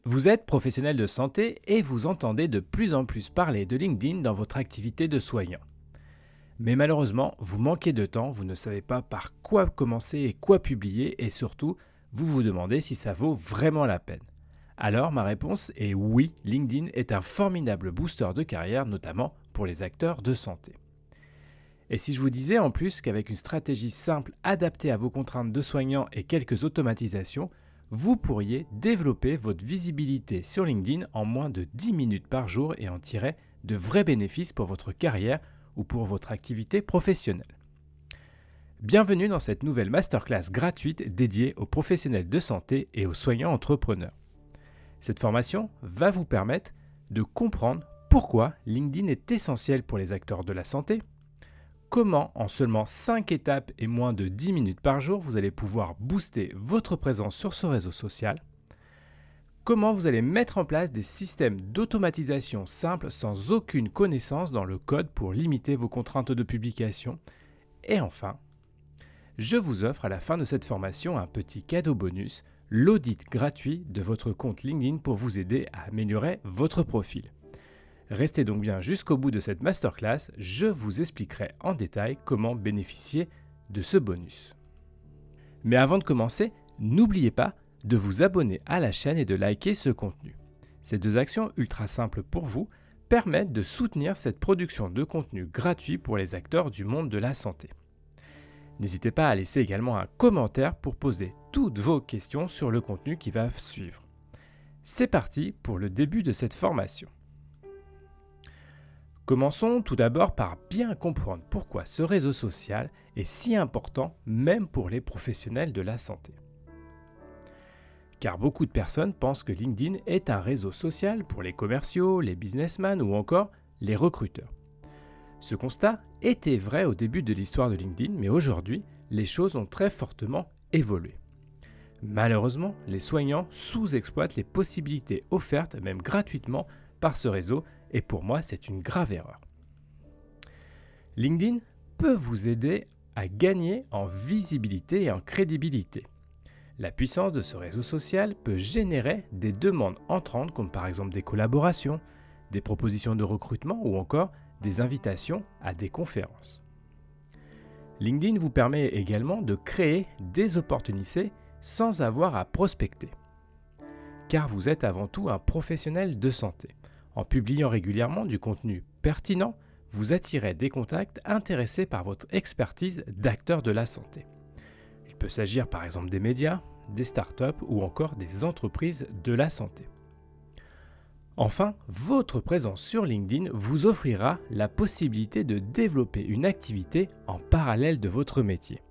Vous êtes professionnel de santé et vous entendez de plus en plus parler de LinkedIn dans votre activité de soignant. Mais malheureusement, vous manquez de temps, vous ne savez pas par quoi commencer et quoi publier et surtout, vous vous demandez si ça vaut vraiment la peine. Alors ma réponse est oui, LinkedIn est un formidable booster de carrière, notamment pour les acteurs de santé. Et si je vous disais en plus qu'avec une stratégie simple adaptée à vos contraintes de soignant et quelques automatisations, vous pourriez développer votre visibilité sur LinkedIn en moins de 10 minutes par jour et en tirer de vrais bénéfices pour votre carrière ou pour votre activité professionnelle. Bienvenue dans cette nouvelle masterclass gratuite dédiée aux professionnels de santé et aux soignants entrepreneurs. Cette formation va vous permettre de comprendre pourquoi LinkedIn est essentiel pour les acteurs de la santé, comment en seulement 5 étapes et moins de 10 minutes par jour, vous allez pouvoir booster votre présence sur ce réseau social, comment vous allez mettre en place des systèmes d'automatisation simples sans aucune connaissance dans le code pour limiter vos contraintes de publication, et enfin, je vous offre à la fin de cette formation un petit cadeau bonus, l'audit gratuit de votre compte LinkedIn pour vous aider à améliorer votre profil. Restez donc bien jusqu'au bout de cette masterclass, je vous expliquerai en détail comment bénéficier de ce bonus. Mais avant de commencer, n'oubliez pas de vous abonner à la chaîne et de liker ce contenu. Ces deux actions ultra simples pour vous permettent de soutenir cette production de contenu gratuit pour les acteurs du monde de la santé. N'hésitez pas à laisser également un commentaire pour poser toutes vos questions sur le contenu qui va suivre. C'est parti pour le début de cette formation. Commençons tout d'abord par bien comprendre pourquoi ce réseau social est si important même pour les professionnels de la santé. Car beaucoup de personnes pensent que LinkedIn est un réseau social pour les commerciaux, les businessmen ou encore les recruteurs. Ce constat était vrai au début de l'histoire de LinkedIn, mais aujourd'hui, les choses ont très fortement évolué. Malheureusement, les soignants sous-exploitent les possibilités offertes, même gratuitement, par ce réseau, et pour moi, c'est une grave erreur. LinkedIn peut vous aider à gagner en visibilité et en crédibilité. La puissance de ce réseau social peut générer des demandes entrantes comme par exemple des collaborations, des propositions de recrutement ou encore des invitations à des conférences. LinkedIn vous permet également de créer des opportunités sans avoir à prospecter. Car vous êtes avant tout un professionnel de santé. En publiant régulièrement du contenu pertinent, vous attirez des contacts intéressés par votre expertise d'acteur de la santé. Il peut s'agir par exemple des médias, des startups ou encore des entreprises de la santé. Enfin, votre présence sur LinkedIn vous offrira la possibilité de développer une activité en parallèle de votre métier,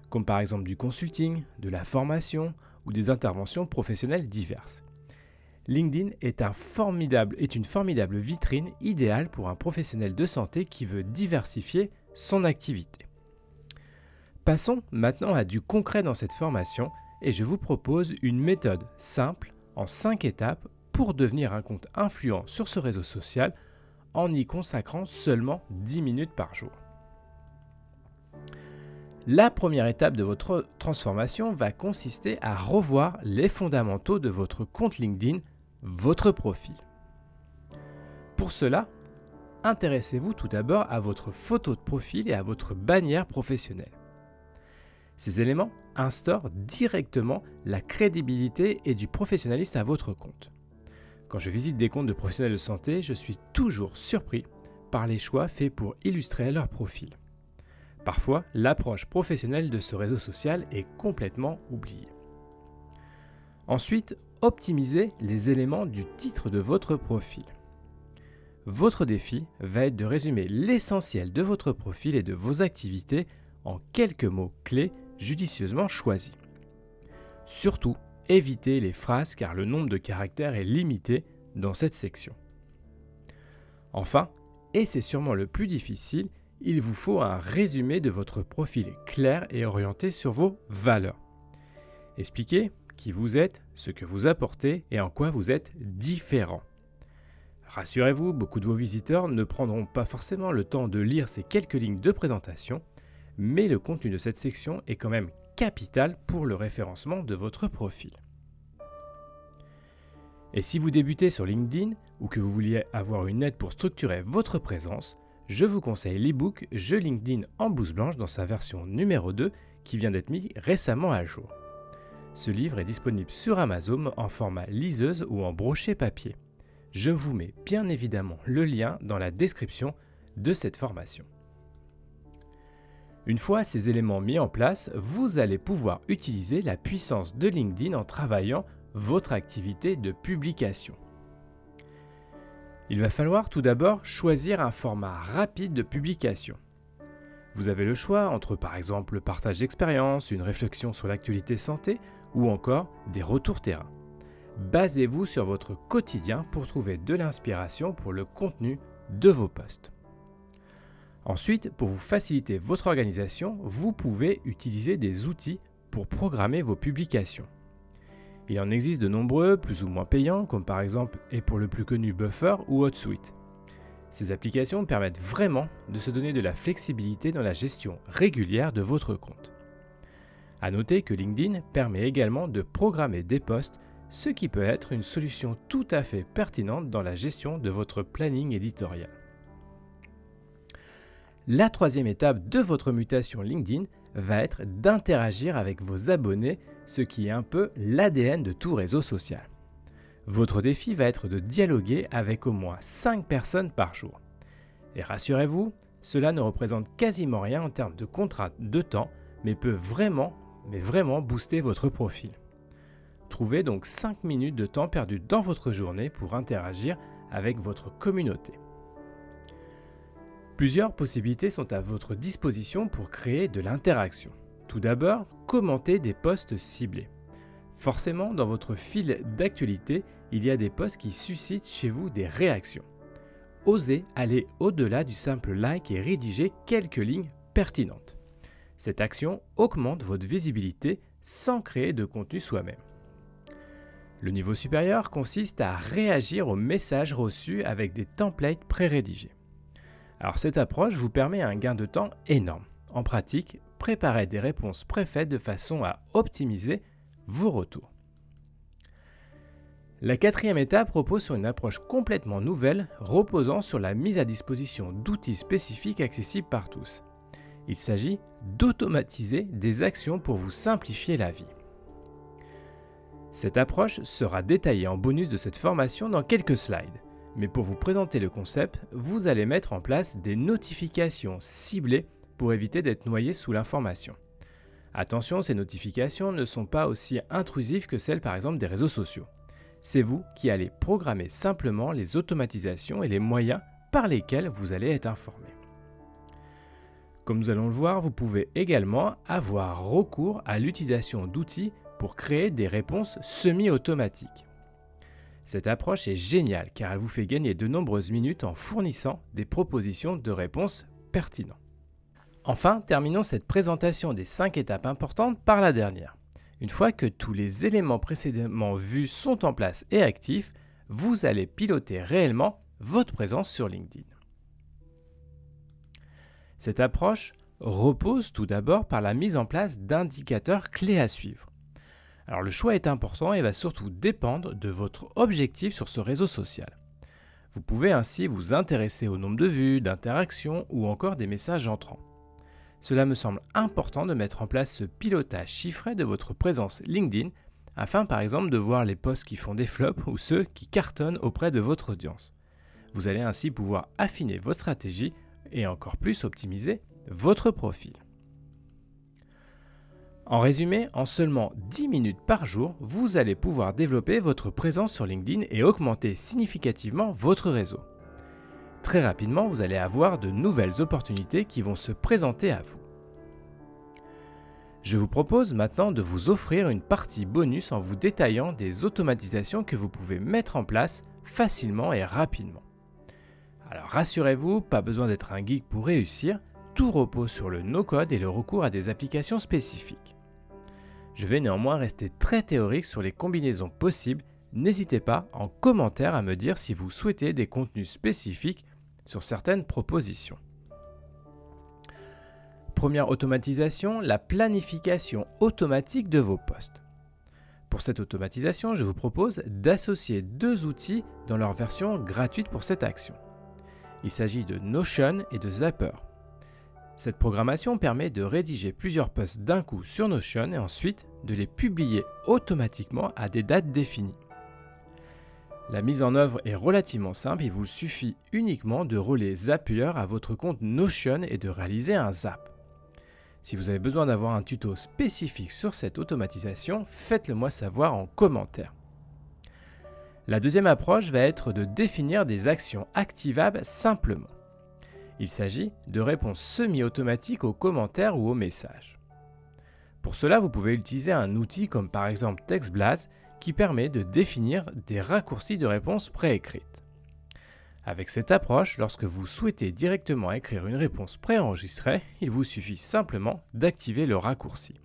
comme par exemple du consulting, de la formation ou des interventions professionnelles diverses. LinkedIn est une formidable vitrine idéale pour un professionnel de santé qui veut diversifier son activité. Passons maintenant à du concret dans cette formation et je vous propose une méthode simple en 5 étapes pour devenir un compte influent sur ce réseau social en y consacrant seulement 10 minutes par jour. La première étape de votre transformation va consister à revoir les fondamentaux de votre compte LinkedIn, votre profil. Pour cela, intéressez-vous tout d'abord à votre photo de profil et à votre bannière professionnelle. Ces éléments instaurent directement la crédibilité et du professionnalisme à votre compte. Quand je visite des comptes de professionnels de santé, je suis toujours surpris par les choix faits pour illustrer leur profil. Parfois, l'approche professionnelle de ce réseau social est complètement oubliée. Ensuite, optimisez les éléments du titre de votre profil. Votre défi va être de résumer l'essentiel de votre profil et de vos activités en quelques mots clés judicieusement choisis. Surtout, évitez les phrases car le nombre de caractères est limité dans cette section. Enfin, et c'est sûrement le plus difficile, il vous faut un résumé de votre profil clair et orienté sur vos valeurs. Expliquez qui vous êtes, ce que vous apportez et en quoi vous êtes différent. Rassurez-vous, beaucoup de vos visiteurs ne prendront pas forcément le temps de lire ces quelques lignes de présentation, mais le contenu de cette section est quand même capital pour le référencement de votre profil. Et si vous débutez sur LinkedIn ou que vous vouliez avoir une aide pour structurer votre présence, je vous conseille l'e-book Je LinkedIn en blouse blanche dans sa version numéro 2 qui vient d'être mis récemment à jour. Ce livre est disponible sur Amazon en format liseuse ou en broché papier. Je vous mets bien évidemment le lien dans la description de cette formation. Une fois ces éléments mis en place, vous allez pouvoir utiliser la puissance de LinkedIn en travaillant votre activité de publication. Il va falloir tout d'abord choisir un format rapide de publication. Vous avez le choix entre par exemple le partage d'expérience, une réflexion sur l'actualité santé ou encore des retours terrain. Basez-vous sur votre quotidien pour trouver de l'inspiration pour le contenu de vos posts. Ensuite, pour vous faciliter votre organisation, vous pouvez utiliser des outils pour programmer vos publications. Il en existe de nombreux, plus ou moins payants, comme par exemple, et pour le plus connu, Buffer ou HotSuite. Ces applications permettent vraiment de se donner de la flexibilité dans la gestion régulière de votre compte. À noter que LinkedIn permet également de programmer des posts, ce qui peut être une solution tout à fait pertinente dans la gestion de votre planning éditorial. La troisième étape de votre mutation LinkedIn va être d'interagir avec vos abonnés, ce qui est un peu l'ADN de tout réseau social. Votre défi va être de dialoguer avec au moins 5 personnes par jour. Et rassurez-vous, cela ne représente quasiment rien en termes de contrainte de temps, mais peut vraiment booster votre profil. Trouvez donc 5 minutes de temps perdu dans votre journée pour interagir avec votre communauté. Plusieurs possibilités sont à votre disposition pour créer de l'interaction. Tout d'abord, commentez des posts ciblés. Forcément, dans votre fil d'actualité, il y a des posts qui suscitent chez vous des réactions. Osez aller au-delà du simple like et rédiger quelques lignes pertinentes. Cette action augmente votre visibilité sans créer de contenu soi-même. Le niveau supérieur consiste à réagir aux messages reçus avec des templates pré-rédigés. Alors cette approche vous permet un gain de temps énorme. En pratique, préparez des réponses préfaites de façon à optimiser vos retours. La quatrième étape repose sur une approche complètement nouvelle, reposant sur la mise à disposition d'outils spécifiques accessibles par tous. Il s'agit d'automatiser des actions pour vous simplifier la vie. Cette approche sera détaillée en bonus de cette formation dans quelques slides. Mais pour vous présenter le concept, vous allez mettre en place des notifications ciblées pour éviter d'être noyé sous l'information. Attention, ces notifications ne sont pas aussi intrusives que celles par exemple des réseaux sociaux. C'est vous qui allez programmer simplement les automatisations et les moyens par lesquels vous allez être informé. Comme nous allons le voir, vous pouvez également avoir recours à l'utilisation d'outils pour créer des réponses semi-automatiques. Cette approche est géniale car elle vous fait gagner de nombreuses minutes en fournissant des propositions de réponses pertinentes. Enfin, terminons cette présentation des 5 étapes importantes par la dernière. Une fois que tous les éléments précédemment vus sont en place et actifs, vous allez piloter réellement votre présence sur LinkedIn. Cette approche repose tout d'abord par la mise en place d'indicateurs clés à suivre. Alors le choix est important et va surtout dépendre de votre objectif sur ce réseau social. Vous pouvez ainsi vous intéresser au nombre de vues, d'interactions ou encore des messages entrants. Cela me semble important de mettre en place ce pilotage chiffré de votre présence LinkedIn afin par exemple de voir les posts qui font des flops ou ceux qui cartonnent auprès de votre audience. Vous allez ainsi pouvoir affiner votre stratégie et encore plus optimiser votre profil. En résumé, en seulement 10 minutes par jour, vous allez pouvoir développer votre présence sur LinkedIn et augmenter significativement votre réseau. Très rapidement, vous allez avoir de nouvelles opportunités qui vont se présenter à vous. Je vous propose maintenant de vous offrir une partie bonus en vous détaillant des automatisations que vous pouvez mettre en place facilement et rapidement. Alors rassurez-vous, pas besoin d'être un geek pour réussir, tout repose sur le no-code et le recours à des applications spécifiques. Je vais néanmoins rester très théorique sur les combinaisons possibles. N'hésitez pas en commentaire à me dire si vous souhaitez des contenus spécifiques sur certaines propositions. Première automatisation, la planification automatique de vos posts. Pour cette automatisation, je vous propose d'associer deux outils dans leur version gratuite pour cette action. Il s'agit de Notion et de Zapier. Cette programmation permet de rédiger plusieurs posts d'un coup sur Notion et ensuite de les publier automatiquement à des dates définies. La mise en œuvre est relativement simple, il vous suffit uniquement de relier Zapier à votre compte Notion et de réaliser un zap. Si vous avez besoin d'avoir un tuto spécifique sur cette automatisation, faites-le moi savoir en commentaire. La deuxième approche va être de définir des actions activables simplement. Il s'agit de réponses semi-automatiques aux commentaires ou aux messages. Pour cela, vous pouvez utiliser un outil comme par exemple TextBlazz qui permet de définir des raccourcis de réponses préécrites. Avec cette approche, lorsque vous souhaitez directement écrire une réponse préenregistrée, il vous suffit simplement d'activer le raccourci.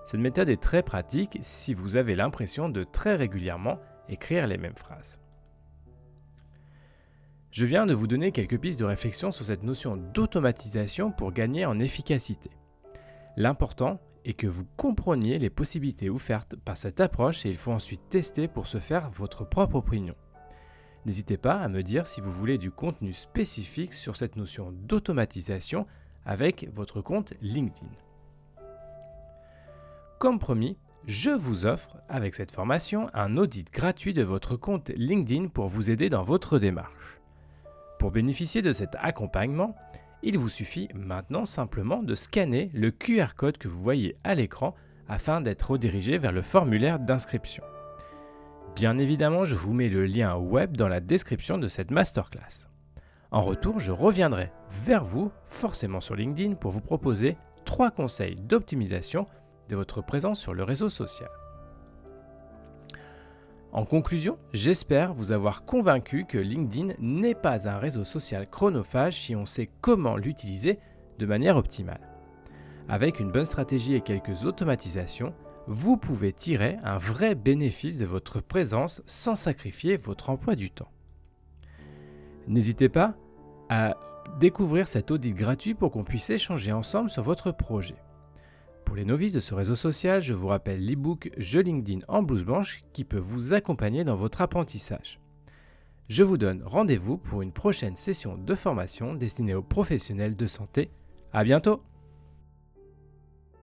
Cette méthode est très pratique si vous avez l'impression de très régulièrement écrire les mêmes phrases. Je viens de vous donner quelques pistes de réflexion sur cette notion d'automatisation pour gagner en efficacité. L'important est que vous compreniez les possibilités offertes par cette approche et il faut ensuite tester pour se faire votre propre opinion. N'hésitez pas à me dire si vous voulez du contenu spécifique sur cette notion d'automatisation avec votre compte LinkedIn. Comme promis, je vous offre avec cette formation un audit gratuit de votre compte LinkedIn pour vous aider dans votre démarche. Pour bénéficier de cet accompagnement, il vous suffit maintenant simplement de scanner le QR code que vous voyez à l'écran afin d'être redirigé vers le formulaire d'inscription. Bien évidemment, je vous mets le lien web dans la description de cette masterclass. En retour, je reviendrai vers vous, forcément sur LinkedIn, pour vous proposer 3 conseils d'optimisation de votre présence sur le réseau social. En conclusion, j'espère vous avoir convaincu que LinkedIn n'est pas un réseau social chronophage si on sait comment l'utiliser de manière optimale. Avec une bonne stratégie et quelques automatisations, vous pouvez tirer un vrai bénéfice de votre présence sans sacrifier votre emploi du temps. N'hésitez pas à découvrir cet audit gratuit pour qu'on puisse échanger ensemble sur votre projet. Pour les novices de ce réseau social, je vous rappelle l'e-book Je LinkedIn en blouse blanche qui peut vous accompagner dans votre apprentissage. Je vous donne rendez-vous pour une prochaine session de formation destinée aux professionnels de santé. À bientôt!